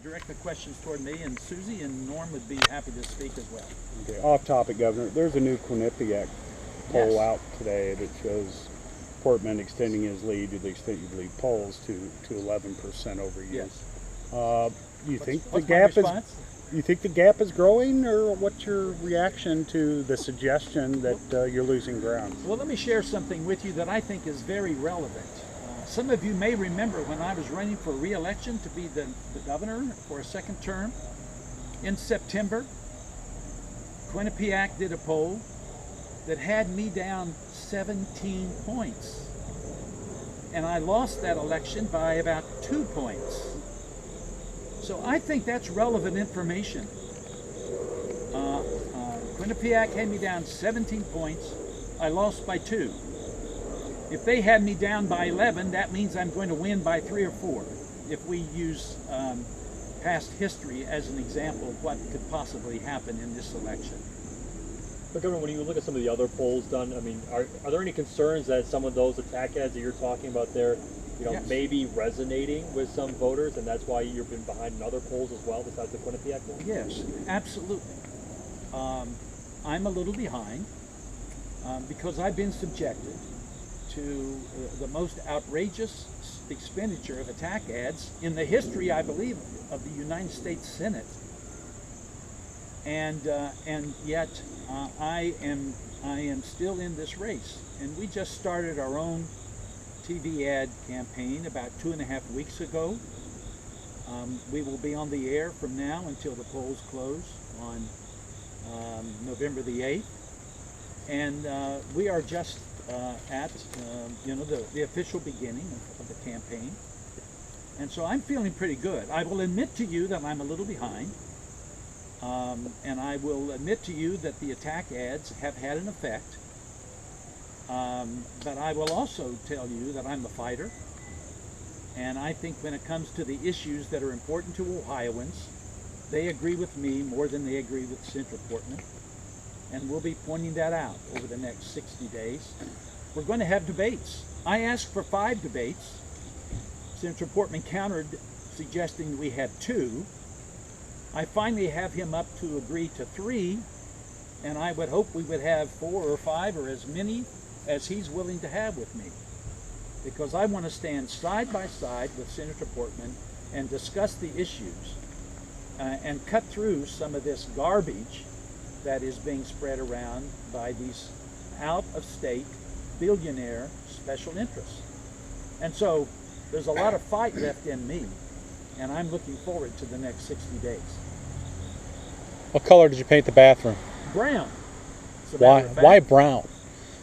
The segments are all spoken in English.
direct the questions toward me, and Susie and Norm would be happy to speak as well. Okay, off topic, Governor. There's a new Quinnipiac poll Yes. out today that shows Portman extending his lead to the extent you believe polls to 11% over you. Yes. You think What's the gap my response? you think the gap is growing, or what's your reaction to the suggestion that you're losing ground? Well, let me share something with you that I think is very relevant. Some of you may remember when I was running for re-election to be the governor for a second term. In September, Quinnipiac did a poll that had me down 17 points. And I lost that election by about 2 points. So I think that's relevant information. Quinnipiac had me down 17 points. I lost by 2. If they had me down by 11, that means I'm going to win by 3 or 4. If we use past history as an example of what could possibly happen in this election. But Governor, when you look at some of the other polls done, I mean, are there any concerns that some of those attack ads that you're talking about there, Yes. maybe resonating with some voters, and that's why you've been behind in other polls as well, besides the Quinnipiac poll? Yes, absolutely. I'm a little behind because I've been subjected to the most outrageous expenditure of attack ads in the history, I believe, of the United States Senate. And yet I am still in this race. And we just started our own TV ad campaign about 2.5 weeks ago. We will be on the air from now until the polls close on November the 8th. And we are just at the official beginning of the campaign. And so I'm feeling pretty good. I will admit to you that I'm a little behind. And I will admit to you that the attack ads have had an effect. But I will also tell you that I'm a fighter. And I think when it comes to the issues that are important to Ohioans, they agree with me more than they agree with Senator Portman. And we'll be pointing that out over the next 60 days. We're going to have debates. I asked for 5 debates. Senator Portman countered, suggesting we have 2. I finally have him up to agree to 3, and I would hope we would have 4 or 5 or as many as he's willing to have with me. Because I want to stand side by side with Senator Portman and discuss the issues and cut through some of this garbage that is being spread around by these out-of-state billionaire special interests. And so there's a lot of fight left in me, and I'm looking forward to the next 60 days. What color did you paint the bathroom? Brown. as a matter of fact. Why brown?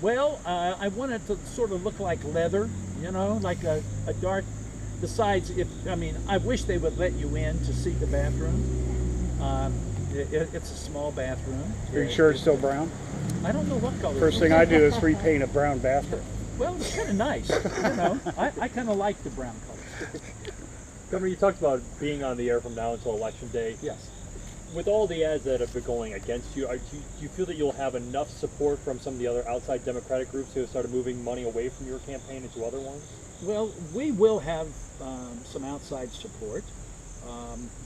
Well, I wanted to sort of look like leather, you know, like a dark. Besides, I wish they would let you in to see the bathroom. It's a small bathroom. Are you sure it's still brown? I don't know what color. First thing I do is repaint a brown bathroom. Well, it's kind of nice, you know. I kind of like the brown color. Governor, you talked about being on the air from now until Election Day. Yes. With all the ads that have been going against you, do you feel that you'll have enough support from some of the other outside Democratic groups who have started moving money away from your campaign into other ones? Well, we will have some outside support,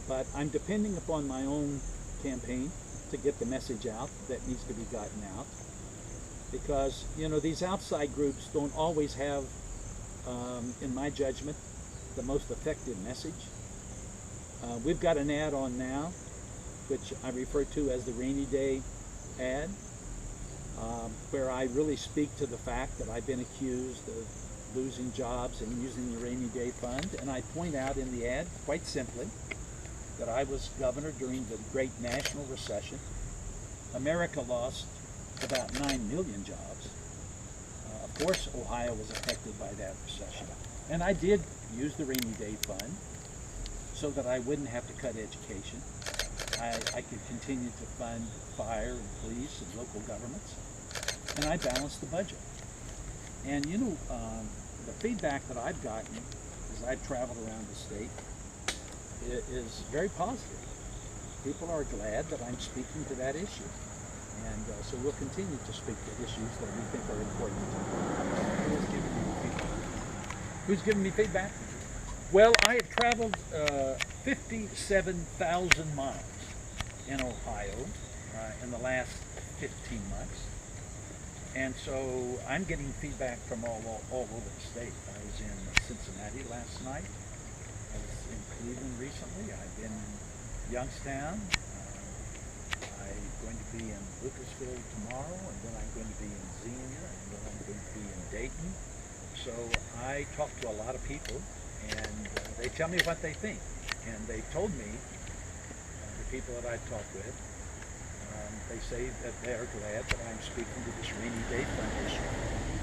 but I'm depending upon my own campaign to get the message out that needs to be gotten out. Because, you know, these outside groups don't always have, in my judgment, the most effective message. We've got an ad on now, which I refer to as the rainy day ad, where I really speak to the fact that I've been accused of losing jobs and using the rainy day fund. And I point out in the ad, quite simply, that I was governor during the great national recession. America lost about 9 million jobs. Of course, Ohio was affected by that recession. And I did use the rainy day fund so that I wouldn't have to cut education. I could continue to fund fire and police and local governments. And I balanced the budget. And you know, the feedback that I've gotten as I've traveled around the state is very positive. People are glad that I'm speaking to that issue. And so we'll continue to speak to issues that we think are important. Who's giving you feedback? Who's giving me feedback? Well, I have traveled 57,000 miles in Ohio in the last 15 months. And so I'm getting feedback from all over the state. I was in Cincinnati last night. I was in Cleveland recently. I've been in Youngstown. I'm going to be in Lucasville tomorrow, and then I'm going to be in Xenia, and then I'm going to be in Dayton. So I talk to a lot of people, and they tell me what they think. And they told me, the people that I talk with, they say that they're glad that I'm speaking to this rainy day thunderstorm.